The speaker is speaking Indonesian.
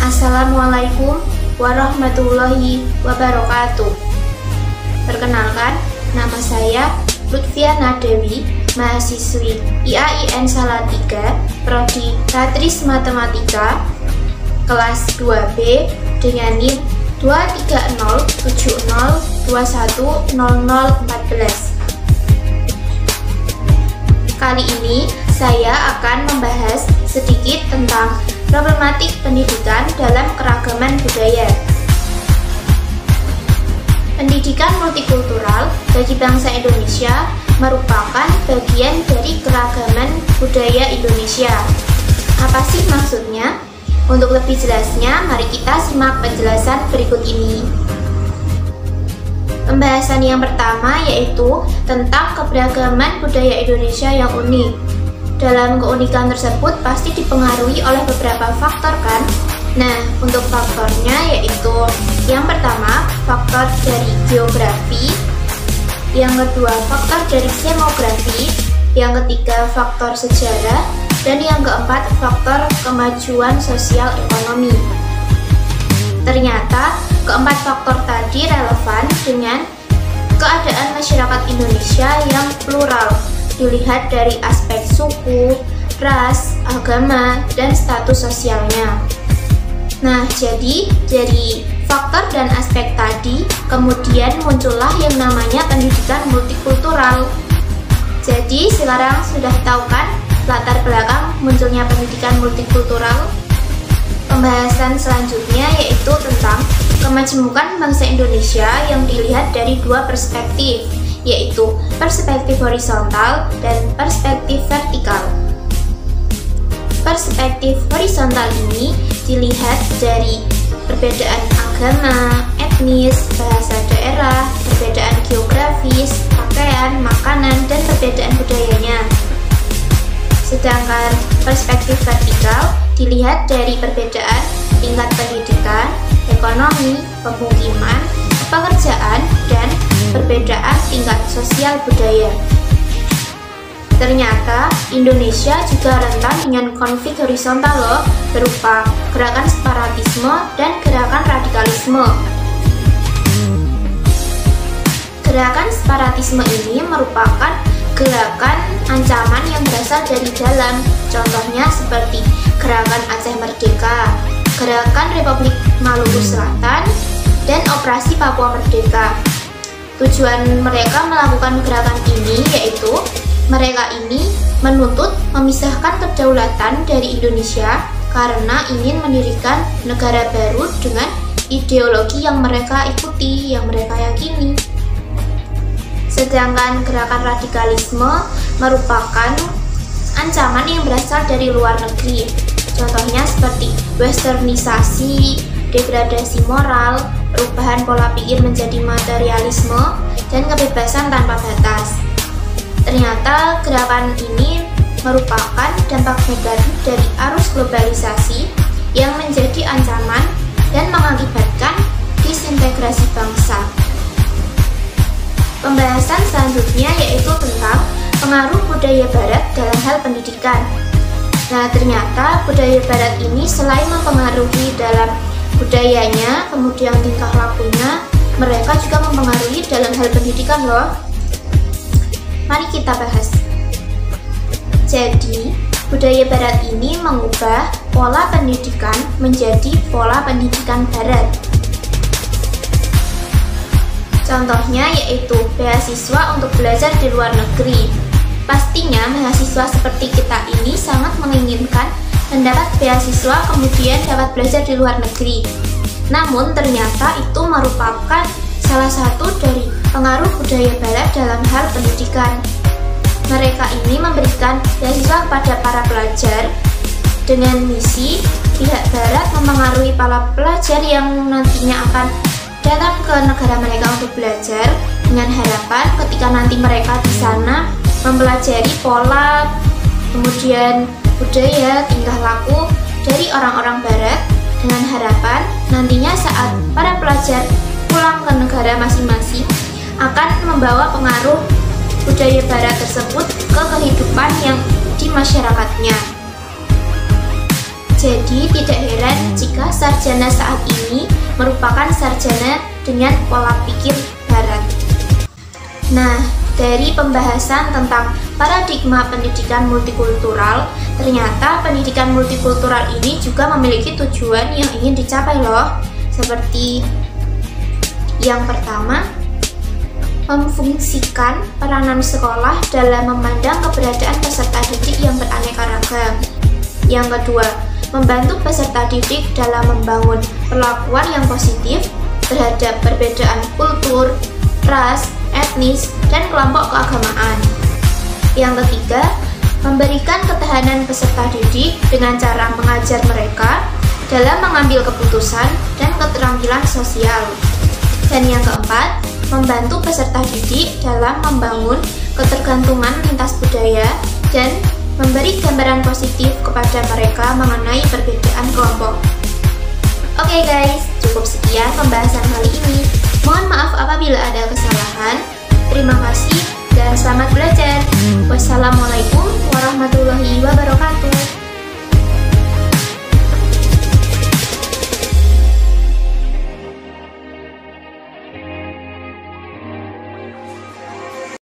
Assalamualaikum warahmatullahi wabarakatuh. Perkenalkan, nama saya Lutfiana Dewi, mahasiswi IAIN Salatiga, Prodi Ratris Matematika, kelas 2B dengan NIM 23070210014. Kali ini saya akan membahas sedikit tentang problematik pendidikan dalam keragaman budaya. Pendidikan multikultural bagi bangsa Indonesia merupakan bagian dari keragaman budaya Indonesia. Apa sih maksudnya? Untuk lebih jelasnya, mari kita simak penjelasan berikut ini. Pembahasan yang pertama yaitu tentang keberagaman budaya Indonesia yang unik. Dalam keunikan tersebut pasti dipengaruhi oleh beberapa faktor kan? Nah, untuk faktornya yaitu yang pertama, faktor dari geografi, yang kedua, faktor dari demografi, yang ketiga, faktor sejarah, dan yang keempat, faktor kemajuan sosial ekonomi. Ternyata, keempat faktor tadi relevan dengan keadaan masyarakat Indonesia yang plural, dilihat dari aspek suku, ras, agama, dan status sosialnya. Nah, jadi dari faktor dan aspek tadi, kemudian muncullah yang namanya pendidikan multikultural. Jadi, sekarang sudah tahu kan latar belakang munculnya pendidikan multikultural? Pembahasan selanjutnya yaitu tentang kemajemukan bangsa Indonesia yang dilihat dari dua perspektif, yaitu perspektif horizontal dan perspektif vertikal. Perspektif horizontal ini dilihat dari perbedaan agama, etnis, bahasa daerah, perbedaan geografis, pakaian, makanan, dan perbedaan budayanya. Sedangkan perspektif vertikal dilihat dari perbedaan tingkat pendidikan, ekonomi, pemukiman, pekerjaan, dan perbedaan tingkat sosial budaya. Ternyata Indonesia juga rentan dengan konflik horizontal loh, berupa gerakan separatisme dan gerakan radikalisme. Gerakan separatisme ini merupakan gerakan ancaman yang berasal dari dalam, contohnya seperti gerakan Aceh Merdeka, gerakan Republik Maluku Selatan, dan Operasi Papua Merdeka. Tujuan mereka melakukan gerakan ini yaitu mereka ini menuntut memisahkan kedaulatan dari Indonesia karena ingin mendirikan negara baru dengan ideologi yang mereka ikuti, yang mereka yakini. Sedangkan gerakan radikalisme merupakan ancaman yang berasal dari luar negeri. Contohnya seperti westernisasi, degradasi moral, perubahan pola pikir menjadi materialisme, dan kebebasan tanpa batas. Ternyata gerakan ini merupakan dampak negatif dari arus globalisasi yang menjadi ancaman dan mengakibatkan disintegrasi bangsa. Pembahasan selanjutnya yaitu tentang pengaruh budaya barat dalam hal pendidikan. Nah, ternyata budaya barat ini selain mempengaruhi dalam budayanya, kemudian tingkah lakunya, mereka juga mempengaruhi dalam hal pendidikan loh. Mari kita bahas. Jadi, budaya barat ini mengubah pola pendidikan menjadi pola pendidikan barat. Contohnya yaitu beasiswa untuk belajar di luar negeri. Pastinya mahasiswa seperti kita ini sangat menginginkan mendapat beasiswa kemudian dapat belajar di luar negeri. Namun ternyata itu merupakan salah satu dari pengaruh budaya barat dalam hal pendidikan. Mereka ini memberikan beasiswa kepada para pelajar dengan misi pihak barat mempengaruhi para pelajar yang nantinya akan datang ke negara mereka untuk belajar dengan harapan ketika nanti mereka di sana mempelajari pola, kemudian budaya, tingkah laku dari orang-orang barat dengan harapan nantinya saat para pelajar pulang ke negara masing-masing akan membawa pengaruh budaya barat tersebut ke kehidupan yang di masyarakatnya. Jadi tidak heran jika bahwa sarjana saat ini merupakan sarjana dengan pola pikir barat. Nah, dari pembahasan tentang paradigma pendidikan multikultural, ternyata pendidikan multikultural ini juga memiliki tujuan yang ingin dicapai loh. Seperti yang pertama, memfungsikan peranan sekolah dalam memandang keberadaan peserta didik yang beraneka ragam. Yang kedua, membantu peserta didik dalam membangun perlakuan yang positif terhadap perbedaan kultur, ras, etnis, dan kelompok keagamaan. Yang ketiga, memberikan ketahanan peserta didik dengan cara mengajar mereka dalam mengambil keputusan dan keterampilan sosial. Dan yang keempat, membantu peserta didik dalam membangun ketergantungan lintas budaya dan memberi gambaran positif kepada mereka mengenai perbedaan kelompok. Oke guys, cukup sekian pembahasan kali ini. Mohon maaf apabila ada kesalahan. Terima kasih dan selamat belajar. Wassalamualaikum warahmatullahi wabarakatuh.